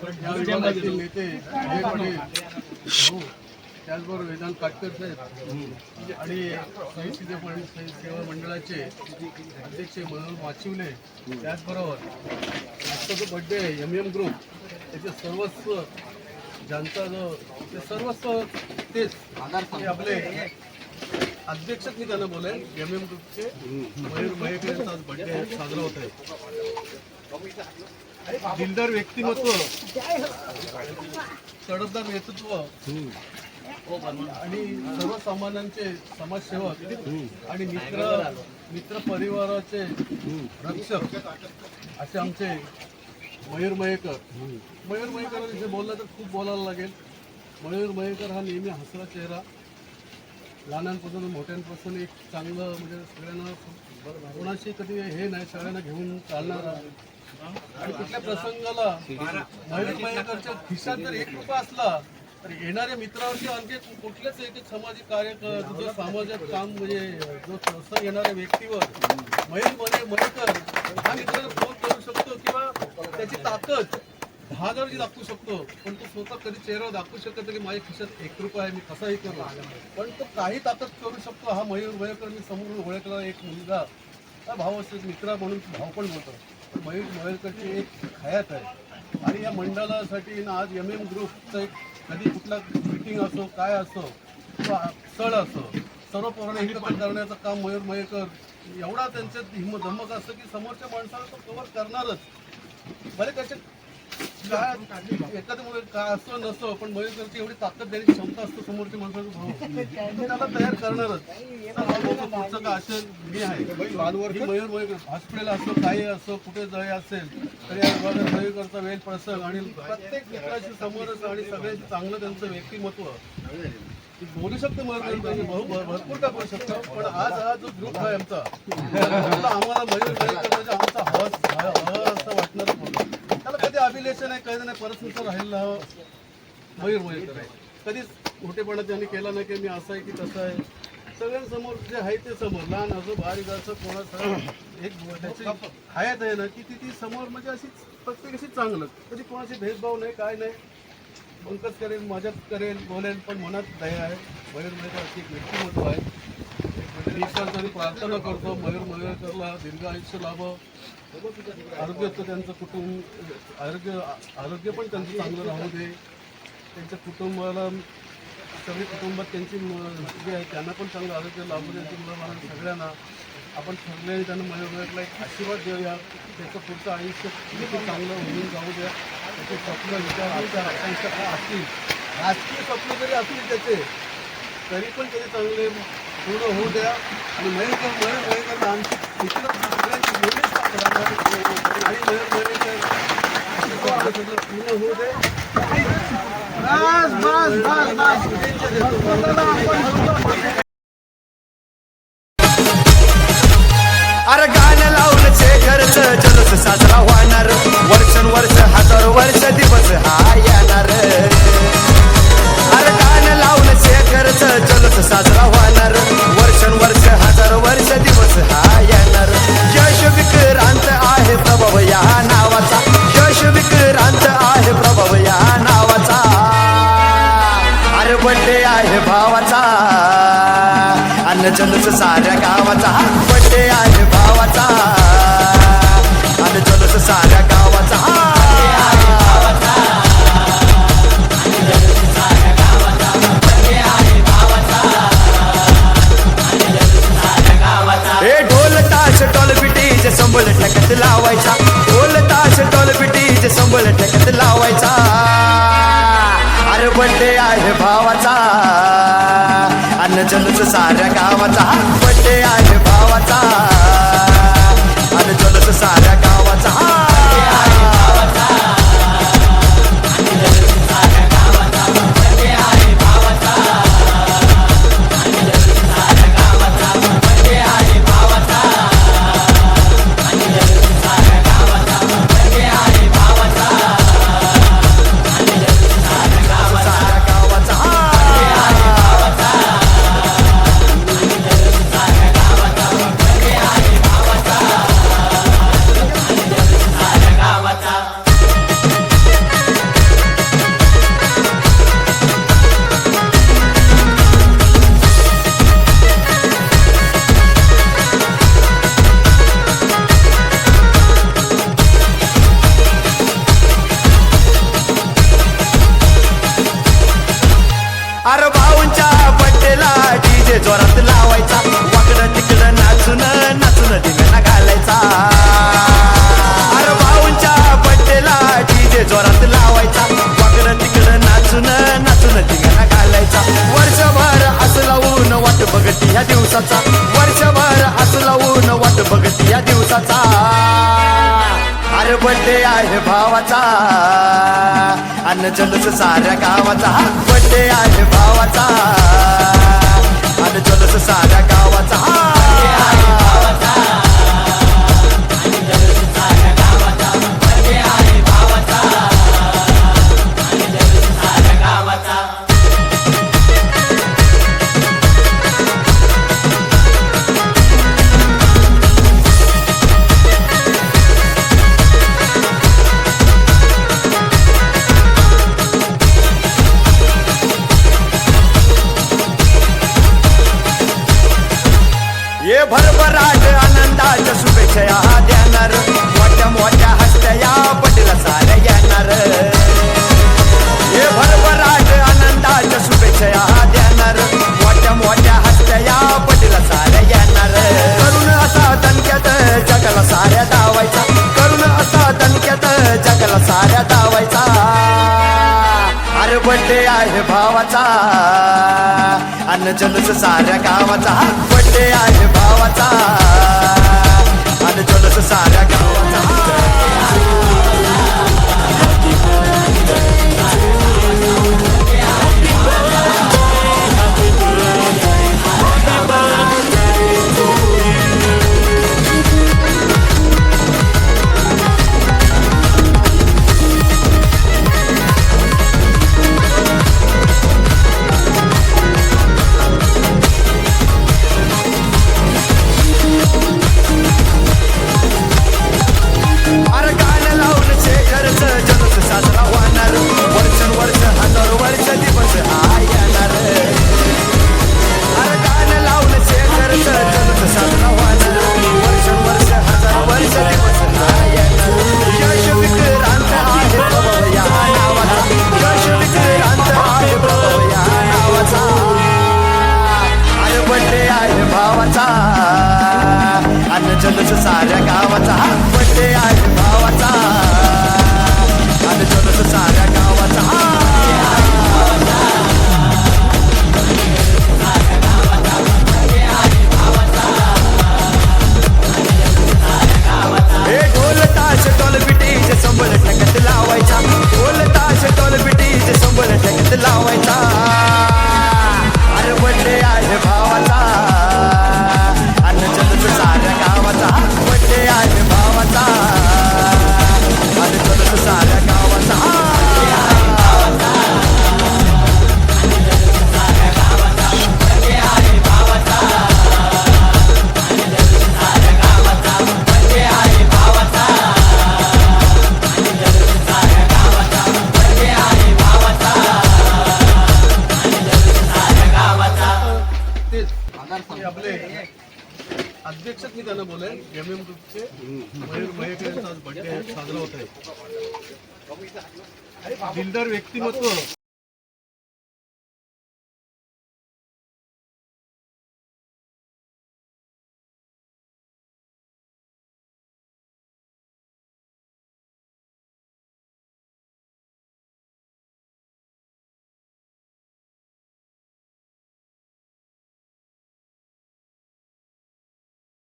या विभागातील नेते अजय पटेल भाऊ, त्याचबरोबर वेदांत काटकर साहेब आणि साहित्य सेवा मंडळाचे अध्यक्ष मनोहर माचिवले, त्याचबरोबर आजचा जो बड्डे आहे MM ग्रुप त्याचे सर्वस्व ज्यांचा जो ते सर्वस्व तेच ते आपले अध्यक्षच मी त्यांना बोलेन MM ग्रुपचे मयूर मयेकर यांचा आज बड्डे साजरा होत आहे. दिलदार व्यक्तिमत्व, तडफदार नेतृत्व आणि सर्वसामान्यांचे समाजसेवक आणि मित्र परिवाराचे रक्षक असे आमचे मयूर मयेकर. मयूर मयेकर बोललं तर खूप बोलायला लागेल. मयूर मयेकर हा नेहमी हसरा चेहरा, लहानांपासून मोठ्यांपासून एक चांगलं म्हणजे सगळ्यांना कोणाशी कधी हे नाही, सगळ्यांना घेऊन चालणारा आणि कुठल्या प्रसंगाला मयूर मयेकरच्या खिशात जर 1 रुपया असला तर येणाऱ्या मित्रावरती आणखी कुठल्याच एक सामाजिक कार्य जो सामाजिक काम म्हणजे जो संस्था येणाऱ्या व्यक्तीवर मयूर मयेकर हा मित्राला फोन करू शकतो किंवा त्याची ताकद 10,000 दाखवू शकतो, पण तो स्वतः कधी चेहरा दाखवू शकतो की माझ्या खिशात 1 रुपया आहे, मी कसाही करू, पण तो काही ताकद करू शकतो. हा मयूर मयेकर मी समोर ओळखला एक मुलगा, हा भाऊ असतो, मित्र म्हणून भाऊ पण बोलतो. पण मयूर मयेकरची एक हयात आहे आणि या मंडळासाठी आज MM ग्रुपचं एक कधी कुठला मीटिंग असो काय असो किंवा स्थळ असो सर्व पोरांना एकत्र करण्याचं काम मयूर मयेकर एवढा त्यांच्यात हिंमत धमक असतं की समोरच्या माणसाला तो कव्हर करणारच. भले कसे काय एखाद्यामुळे काय असो नसो, पण मयूरकरची एवढी ताकद देण्याची क्षमता असतो समोरच्या माणसाचा भाऊ त्याला तयार करणारच. पुढचं का असेल मी आहे मयूर मयेकर हॉस्पिटल असो काही असो कुठे जाय असेल तर या विभागात मयूरकरचा वेळ प्रसंग आणि प्रत्येक मित्राशी समोरच आणि सगळ्यांशी चांगलं त्यांचं व्यक्तिमत्व बोलू शकतो. मयूर भरपूर काय बोलू शकतो, पण आज हा जो ग्रुप आहे आमचा आम्हाला मयूर मयेकर म्हणजे आमचा हवा असं वाटणारच होतं. त्याला कधी अभिलेशन आहे कधी नाही, परस्पर राहिलेला मयूर मयेकर आहे. कधीच मोठेपणा त्यांनी केला नाही की मी असं आहे की तसं आहे. सगळ्यांसमोर जे आहे ते समोर लहान असो बारीक असो कोणाचं एक त्याची हयात आहे ना की ती समोर म्हणजे अशीच प्रत्येकाशी चांगलं, कधी कोणाशी भेदभाव नाही काय नाही. पंकज करेल मदत करेल बोलेल पण मनात दया आहे. मयूर मयेकर अशी एक व्यक्तिमत्व आहे. मी ईश्वराची प्रार्थना करतो मयूर मयेकरला दीर्घ आयुष्य लाभो, आरोग्य त्यांचं कुटुंब आरोग्य पण त्यांचं चांगलं राहू दे. त्यांच्या कुटुंबाला सगळे कुटुंबात त्यांची जे आहे त्यांना पण चांगलं आरोग्य लाभू दे. मला सगळ्यांना आपण ठरले त्यांना मयूर मयेकरला एक आशीर्वाद देऊया. त्याचं पुढचं आयुष्य किती चांगलं होऊन जाऊ द्या. त्याचे स्वप्न विचार आचार आकांक्षा काय असतील, राजकीय स्वप्न जरी असतील त्याचे तरी पण त्याचे चांगले पूर्ण होऊ द्या. आणि मयेकरला आमची मित्र सगळ्यांची आणि मयूर मयेकर पूर्ण होऊ दे. अरे गाणं लावून खर्च जलस साजरा होणार, वर्षानुवर्ष हजारो वर्ष दिवस हा येणार. अरे गाणं लावून खर्च जलस साजरा होणार, वर्षानुवर्ष हजारो वर्ष दिवस हा येणार. यश विक्रांत आहे प्रभाव या नावाचा, यश विक्रांत आहे प्रभाव या नावाचा. अरे बड्डे आहे भावाचा अन्न जलस साऱ्या गावाचा. बड्डे आहे भावाचा अन्न जलस साऱ्या गावाचा. हे ढोल ताश टोल पिटीचे संबळ ठेकत लावायचा, ढोल ताश टोल पिटीचे संबळ ठेकत लावायचा. अरे बड्डे आहे भावाचा अन्न जलस साऱ्या गावाचा. बड्डे आहे भावाचा अन्न जलस साऱ्या गावाचा. हात लावायचा वाकडं तिकडं नाचून नाचून धिंगाणा घालायचा वर्षभर असं लावून वाट बघती ह्या दिवसाचा वर्षभर असं लावून वाट बघती ह्या दिवसाचा अरे बड्डे आहे भावाचा अन्न जलस साऱ्या गावाचा बड्डे आहे भावाचा अन्न जलस साऱ्या गावाचा ये भरभराट आनंदाच्या शुभेच्छा देणार मोठ्या मोठ्या हस्त्या पटेला साऱ्या येणार ये भरभराट आनंदाच्या शुभेच्छा देणार मोठ्या मोठ्या हस्त्या पटेला साऱ्या येणार करून असा दणक्यात जगाला साऱ्या दावायचा करून असा दणक्यात जगाला साऱ्या दावायचा अरे बड्डे आहे भावाचा अन्न जलस साऱ्या गावाचा बड्डे आहे भावाचा अन्न जलस साऱ्या गावाचा अन्न जलस साऱ्या गावाचा बड्डे आहे भावाचा अन्न जलस साऱ्या गावाचा हे ढोल ताश टोल पिटीचे संबळ टकत लावायचा ढोल ताश टोल पिटीचे संबळ टकत लावायचा अरे बड्डे आहे भावाचा अन्न जलस साऱ्या गावाचा बड्डे आहे भावाचा अन्न जलस साऱ्या गावाचा आपले अध्यक्षच मी त्यांना बोले MM ग्रुपचे मयूर मयेकर यांचा आज बर्थडे साजरा होत आहे. दिलदार व्यक्तिमत्व